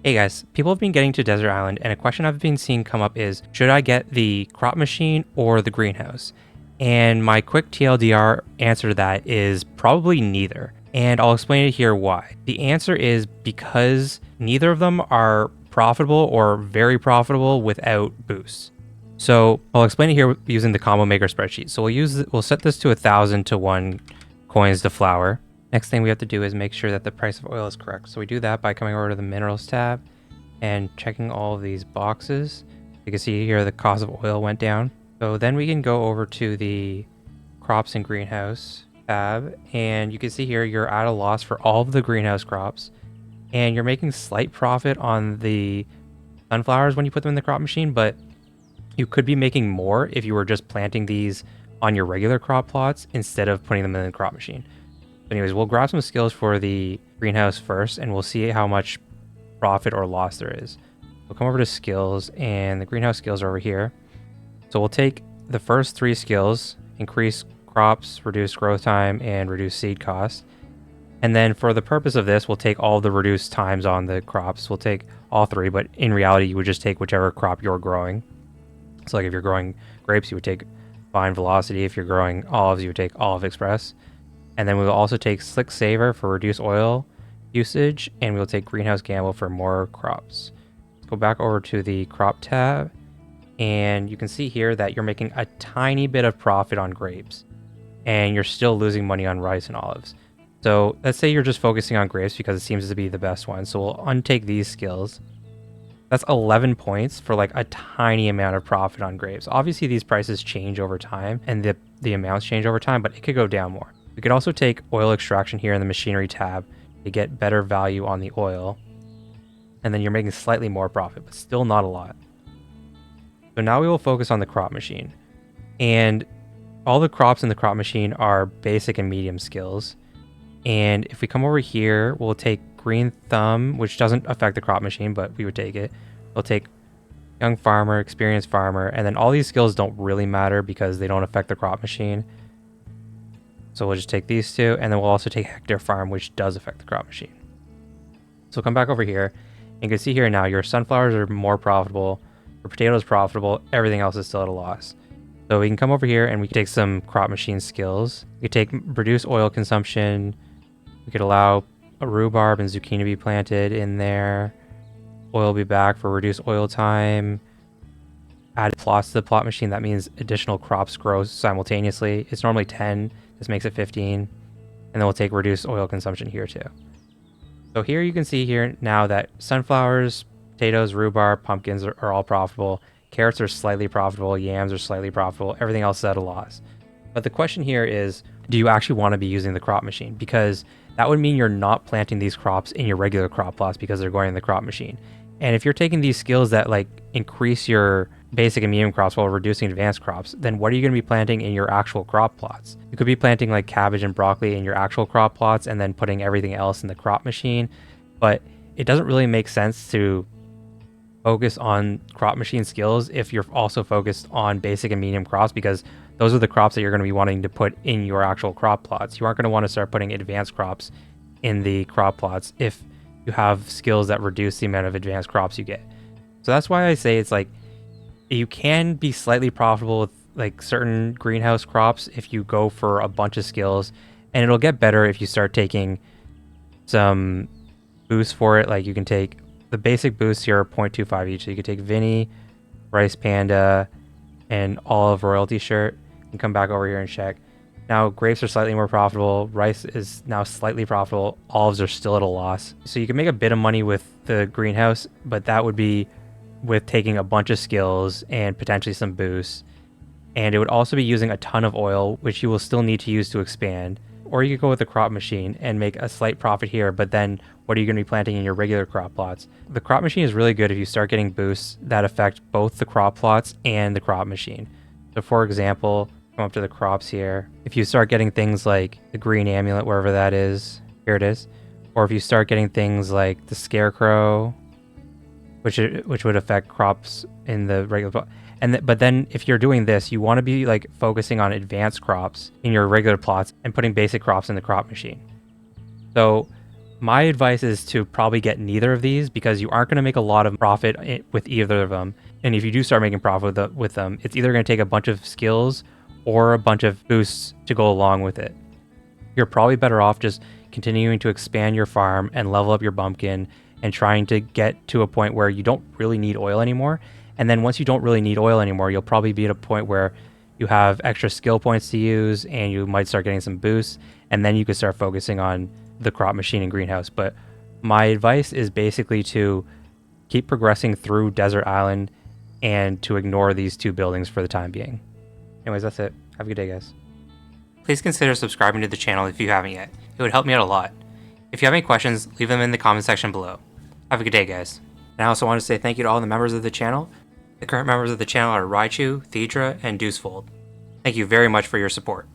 Hey guys, people have been getting to Desert Island, and a question I've been seeing come up is, should I get the crop machine or the greenhouse? And my quick TLDR answer to that is probably neither. And I'll explain it here why. The answer is because neither of them are profitable or very profitable without boosts. So I'll explain it here using the combo maker spreadsheet. So we'll set this to 1,000 to 1 coins to flour. Next thing we have to do is make sure that the price of oil is correct. So we do that by coming over to the minerals tab and checking all of these boxes. You can see here the cost of oil went down. So then we can go over to the crops and greenhouse tab, and you can see here you're at a loss for all of the greenhouse crops, and you're making slight profit on the sunflowers when you put them in the crop machine, but you could be making more if you were just planting these on your regular crop plots instead of putting them in the crop machine. Anyways, we'll grab some skills for the greenhouse first, and we'll see how much profit or loss there is. We'll come over to skills, and the greenhouse skills are over here. So we'll take the first 3 skills, increase crops, reduce growth time, and reduce seed cost. And then for the purpose of this, we'll take all the reduced times on the crops. We'll take all 3, but in reality, you would just take whichever crop you're growing. So like if you're growing grapes, you would take vine velocity. If you're growing olives, you would take olive express. And then we will also take Slick Saver for reduced oil usage, and we'll take Greenhouse Gamble for more crops. Let's go back over to the crop tab, and you can see here that you're making a tiny bit of profit on grapes, and you're still losing money on rice and olives. So let's say you're just focusing on grapes because it seems to be the best one. So we'll untake these skills. That's 11 points for like a tiny amount of profit on grapes. Obviously, these prices change over time, and the amounts change over time, but it could go down more. We could also take oil extraction here in the machinery tab to get better value on the oil. And then you're making slightly more profit, but still not a lot. So now we will focus on the crop machine. And all the crops in the crop machine are basic and medium skills. And if we come over here, we'll take green thumb, which doesn't affect the crop machine, but we would take it. We'll take young farmer, experienced farmer, and then all these skills don't really matter because they don't affect the crop machine. So we'll just take these 2, and then we'll also take Hectare Farm, which does affect the crop machine. So come back over here, and you can see here now your sunflowers are more profitable, your potatoes profitable, everything else is still at a loss. So we can come over here and we can take some crop machine skills. We could take reduce oil consumption. We could allow a rhubarb and zucchini to be planted in there. Oil will be back for reduced oil time. Add plots to the plot machine. That means additional crops grow simultaneously. It's normally 10. This makes it 15. And then we'll take reduced oil consumption here too. So here you can see here now that sunflowers, potatoes, rhubarb, pumpkins are all profitable. Carrots are slightly profitable. Yams are slightly profitable. Everything else is at a loss. But the question here is, do you actually want to be using the crop machine? Because that would mean you're not planting these crops in your regular crop plots because they're going in the crop machine. And if you're taking these skills that like increase your basic and medium crops while reducing advanced crops, then what are you going to be planting in your actual crop plots? You could be planting like cabbage and broccoli in your actual crop plots and then putting everything else in the crop machine. But it doesn't really make sense to focus on crop machine skills if you're also focused on basic and medium crops, because those are the crops that you're going to be wanting to put in your actual crop plots. You aren't going to want to start putting advanced crops in the crop plots if you have skills that reduce the amount of advanced crops you get. So that's why I say it's like you can be slightly profitable with like certain greenhouse crops if you go for a bunch of skills, and it'll get better if you start taking some boosts for it. Like you can take the basic boosts here are 0.25 each. So you could take Vinny, Rice Panda, and Olive Royalty Shirt, and come back over here and check. Now grapes are slightly more profitable. Rice is now slightly profitable. Olives are still at a loss. So you can make a bit of money with the greenhouse, but that would be with taking a bunch of skills and potentially some boosts. And it would also be using a ton of oil, which you will still need to use to expand. Or you could go with the crop machine and make a slight profit here, but then what are you going to be planting in your regular crop plots? The crop machine is really good if you start getting boosts that affect both the crop plots and the crop machine. So for example, come up to the crops here. If you start getting things like the green amulet, wherever that is, here it is. Or if you start getting things like the scarecrow, which would affect crops in the regular plot. But then if you're doing this, you want to be like focusing on advanced crops in your regular plots and putting basic crops in the crop machine. So My advice is to probably get neither of these because you aren't going to make a lot of profit with either of them. And if you do start making profit with them, it's either going to take a bunch of skills or a bunch of boosts to go along with it. You're probably better off just continuing to expand your farm and level up your bumpkin and trying to get to a point where you don't really need oil anymore. And then once you don't really need oil anymore, you'll probably be at a point where you have extra skill points to use and you might start getting some boosts. And then you can start focusing on the crop machine and greenhouse. But my advice is basically to keep progressing through Desert Island and to ignore these two buildings for the time being. Anyways, that's it. Have a good day, guys. Please consider subscribing to the channel if you haven't yet. It would help me out a lot. If you have any questions, leave them in the comment section below. Have a good day, guys. And I also want to say thank you to all the members of the channel. The current members of the channel are Raichu, Thedra, and Deucefold. Thank you very much for your support.